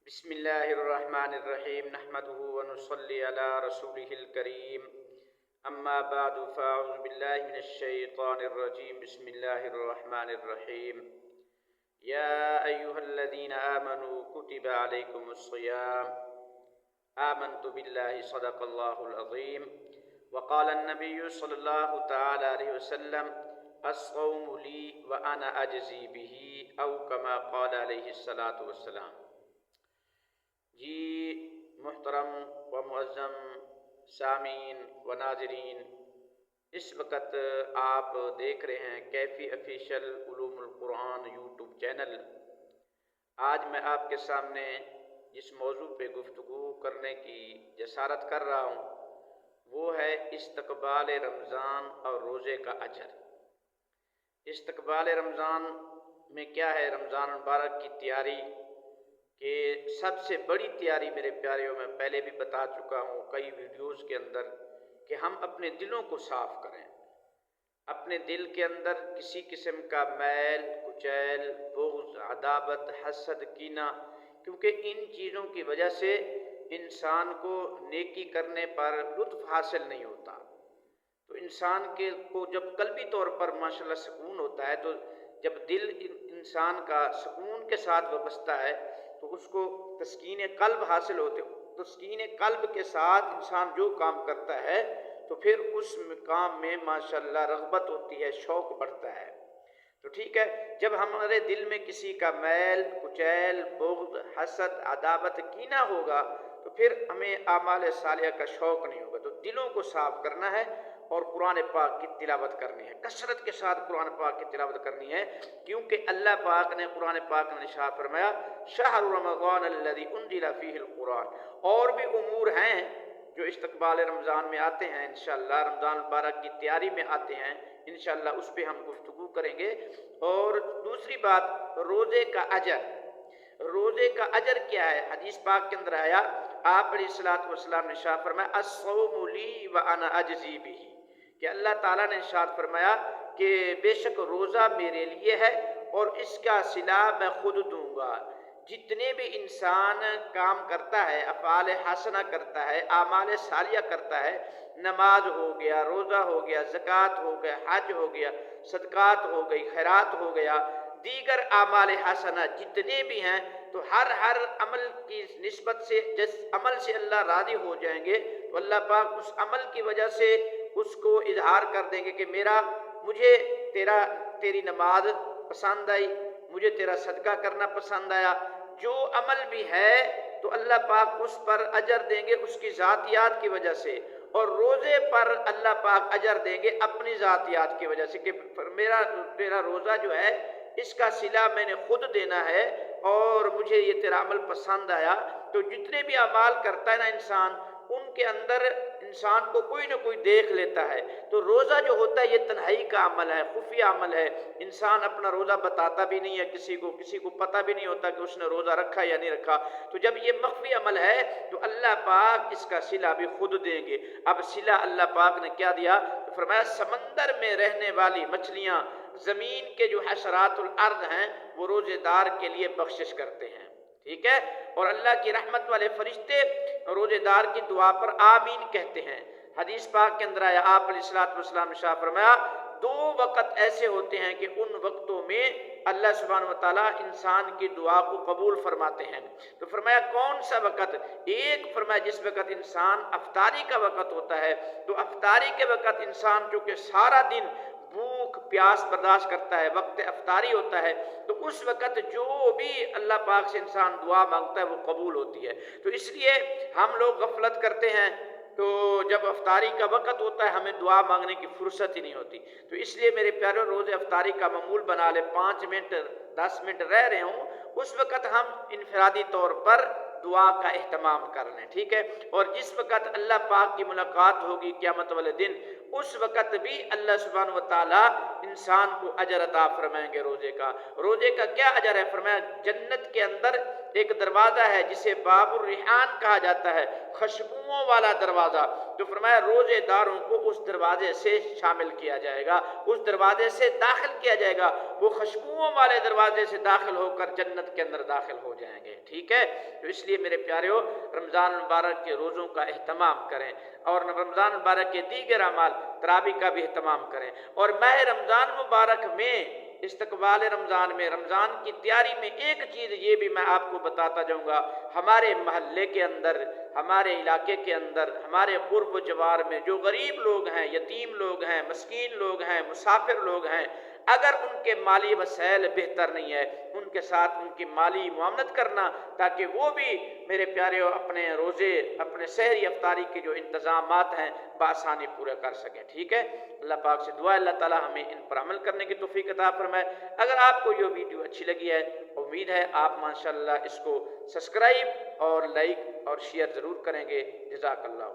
بسم الله الرحمن الرحيم نحمده ونصلي على رسوله الكريم أما بعد فأعوذ بالله من الشيطان الرجيم بسم الله الرحمن الرحيم يا أيها الذين آمنوا كتب عليكم الصيام آمنت بالله صدق الله العظيم وقال النبي صلى الله تعالى عليه وسلم الصوم لي وأنا أجزي به أو كما قال عليه الصلاة والسلام۔ جی محترم و معظم سامعین و ناظرین، اس وقت آپ دیکھ رہے ہیں کیفی آفیشیل علوم القرآن یوٹیوب چینل۔ آج میں آپ کے سامنے جس موضوع پہ گفتگو کرنے کی جسارت کر رہا ہوں وہ ہے استقبال رمضان اور روزے کا اجر۔ استقبال رمضان میں کیا ہے؟ رمضان مبارک کی تیاری کہ سب سے بڑی تیاری میرے پیاریوں میں پہلے بھی بتا چکا ہوں کئی ویڈیوز کے اندر کہ ہم اپنے دلوں کو صاف کریں، اپنے دل کے اندر کسی قسم کا میل کچیل بغض عداوت حسد کینہ، کیونکہ ان چیزوں کی وجہ سے انسان کو نیکی کرنے پر لطف حاصل نہیں ہوتا۔ تو انسان کو جب قلبی طور پر ماشاءاللہ سکون ہوتا ہے، تو جب دل انسان کا سکون کے ساتھ وابستہ ہے تو اس کو تسکین قلب حاصل ہوتے۔ تسکین قلب کے ساتھ انسان جو کام کرتا ہے تو پھر اس کام میں ماشاءاللہ رغبت ہوتی ہے، شوق بڑھتا ہے۔ تو ٹھیک ہے، جب ہمارے دل میں کسی کا میل کچیل بغض حسد عداوت کینہ ہوگا تو پھر ہمیں اعمال صالحہ کا شوق نہیں ہوگا۔ تو دلوں کو صاف کرنا ہے اور قرآن پاک کی تلاوت کرنی ہے، کثرت کے ساتھ قرآن پاک کی تلاوت کرنی ہے، کیونکہ اللہ پاک نے قرآن پاک میں ارشاد فرمایا شہر رمضان الذی انزل فیہ القرآن۔ اور بھی امور ہیں جو استقبال رمضان میں آتے ہیں، انشاءاللہ رمضان مبارک کی تیاری میں آتے ہیں، انشاءاللہ اس پہ ہم گفتگو کریں گے۔ اور دوسری بات، روزے کا اجر۔ روزے کا اجر کیا ہے؟ حدیث پاک کے اندر آیا، آپ علیہ الصلوۃ والسلام نے ارشاد فرمایا الصوم لی وانا اجزی بہ، کہ اللہ تعالیٰ نے ارشاد فرمایا کہ بے شک روزہ میرے لیے ہے اور اس کا صلہ میں خود دوں گا۔ جتنے بھی انسان کام کرتا ہے، افعال حسنہ کرتا ہے، اعمال صالحہ کرتا ہے، نماز ہو گیا، روزہ ہو گیا، زکوٰۃ ہو گیا، حج ہو گیا، صدقات ہو گئی، خیرات ہو گیا، دیگر اعمال حسنہ جتنے بھی ہیں، تو ہر عمل کی نسبت سے جس عمل سے اللہ راضی ہو جائیں گے تو اللہ پاک اس عمل کی وجہ سے اس کو اظہار کر دیں گے کہ مجھے تیری نماز پسند آئی، مجھے تیرا صدقہ کرنا پسند آیا۔ جو عمل بھی ہے تو اللہ پاک اس پر اجر دیں گے اس کی ذاتیات کی وجہ سے، اور روزے پر اللہ پاک اجر دیں گے اپنی ذاتیات کی وجہ سے کہ میرا روزہ جو ہے اس کا صلہ میں نے خود دینا ہے اور مجھے یہ تیرا عمل پسند آیا۔ تو جتنے بھی اعمال کرتا ہے نا انسان، ان کے اندر انسان کو کوئی نہ کوئی دیکھ لیتا ہے۔ تو روزہ جو ہوتا ہے یہ تنہائی کا عمل ہے، خفیہ عمل ہے، انسان اپنا روزہ بتاتا بھی نہیں ہے کسی کو پتہ بھی نہیں ہوتا کہ اس نے روزہ رکھا یا نہیں رکھا۔ تو جب یہ مخفی عمل ہے تو اللہ پاک اس کا صلہ بھی خود دیں گے۔ اب صلہ اللہ پاک نے کیا دیا؟ فرمایا سمندر میں رہنے والی مچھلیاں، زمین کے جو حشرات الارض ہیں، وہ روزے دار کے لیے بخشش کرتے ہیں، ٹھیک ہے؟ اور اللہ کی رحمت والے فرشتے روزے دار کی دعا پر آمین کہتے ہیں۔ حدیث پاک کے اندر آیا، آپ علیہ الصلوۃ والسلام نے ارشاد فرمایا 2 وقت ایسے ہوتے ہیں کہ ان وقتوں میں اللہ سبحانہ وتعالیٰ انسان کی دعا کو قبول فرماتے ہیں۔ تو فرمایا کون سا وقت؟ ایک فرمایا جس وقت انسان افطاری کا وقت ہوتا ہے، تو افطاری کے وقت انسان چونکہ سارا دن بھوک پیاس برداشت کرتا ہے، وقت افطاری ہوتا ہے، تو اس وقت جو بھی اللہ پاک سے انسان دعا مانگتا ہے وہ قبول ہوتی ہے۔ تو اس لیے ہم لوگ غفلت کرتے ہیں، تو جب افطاری کا وقت ہوتا ہے ہمیں دعا مانگنے کی فرصت ہی نہیں ہوتی۔ تو اس لیے میرے پیارے روزے افطاری کا معمول بنا لے، 5 منٹ 10 منٹ رہ رہے ہوں اس وقت ہم انفرادی طور پر دعا کا اہتمام کر لیں، ٹھیک ہے؟ اور جس وقت اللہ پاک کی ملاقات ہوگی قیامت والے دن، اس وقت بھی اللہ سبحانہ وتعالیٰ انسان کو اجر عطا فرمائیں گے روزے کا۔ روزے کا کیا اجر ہے؟ فرمایا جنت کے اندر ایک دروازہ ہے جسے باب الریحان کہا جاتا ہے، خوشبوؤں والا دروازہ، تو فرمایا روزے داروں کو اس دروازے سے شامل کیا جائے گا، اس دروازے سے داخل کیا جائے گا، وہ خوشبوؤں والے دروازے سے داخل ہو کر جنت کے اندر داخل ہو جائیں گے، ٹھیک ہے؟ تو اس لیے میرے پیاریو رمضان المبارک کے روزوں کا اہتمام کریں، اور رمضان المبارک کے دیگر اعمال تراویح کا بھی اہتمام کریں، اور ماہ رمضان مبارک میں استقبال رمضان میں، رمضان کی تیاری میں ایک چیز یہ بھی میں آپ کو بتاتا جاؤں گا، ہمارے محلے کے اندر، ہمارے علاقے کے اندر، ہمارے قرب و جوار میں جو غریب لوگ ہیں، یتیم لوگ ہیں، مسکین لوگ ہیں، مسافر لوگ ہیں، اگر ان کے مالی وسائل بہتر نہیں ہے، ان کے ساتھ ان کی مالی معاونت کرنا، تاکہ وہ بھی میرے پیارے اپنے روزے، اپنے سحری افطاری کے جو انتظامات ہیں بآسانی پورے کر سکیں، ٹھیک ہے؟ اللہ پاک سے دعا ہے اللہ تعالی ہمیں ان پر عمل کرنے کی توفیق عطا فرمائے۔ اگر آپ کو یہ ویڈیو اچھی لگی ہے، امید ہے آپ ماشاءاللہ اس کو سبسکرائب اور لائک اور شیئر ضرور کریں گے۔ جزاک اللہ۔